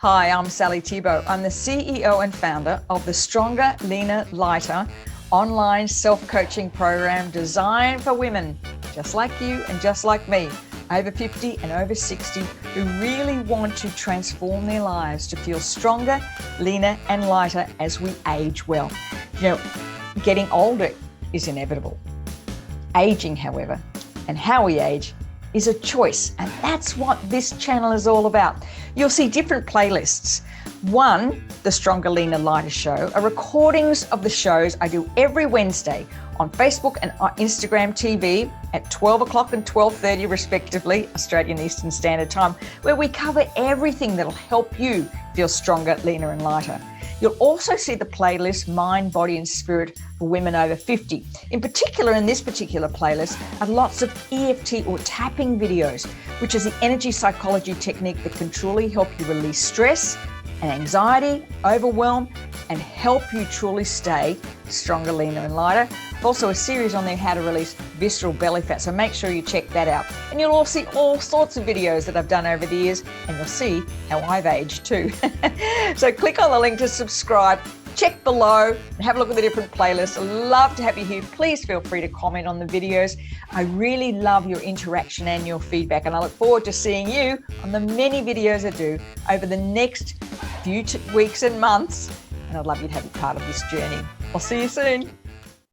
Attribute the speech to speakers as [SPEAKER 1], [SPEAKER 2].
[SPEAKER 1] Hi, I'm Sally Thibault. I'm the CEO and founder of the Stronger, Leaner, Lighter online self-coaching program designed for women just like you and just like me, over 50 and over 60, who really want to transform their lives to feel stronger, leaner and lighter as we age well. You know, getting older is inevitable. Aging, however, and how we age is a choice, and that's what this channel is all about. You'll see different playlists. One, the Stronger, Leaner, Lighter show, are recordings of the shows I do every Wednesday on Facebook and Instagram TV at 12 o'clock and 12:30 respectively, Australian Eastern Standard Time, where we cover everything that'll help you feel stronger, leaner and lighter. You'll also see the playlist Mind, Body and Spirit for women over 50. In particular, in this particular playlist are lots of EFT or tapping videos, which is the energy psychology technique that can truly help you release stress and anxiety, overwhelm, and help you truly stay stronger, leaner and lighter. Also a series on there, how to release visceral belly fat. So make sure you check that out. And you'll all see all sorts of videos that I've done over the years, and you'll see how I've aged too. So click on the link to subscribe, check below, and have a look at the different playlists. I'd love to have you here. Please feel free to comment on the videos. I really love your interaction and your feedback, and I look forward to seeing you on the many videos I do over the next few weeks and months. And I'd love you to have a part of this journey. I'll see you soon.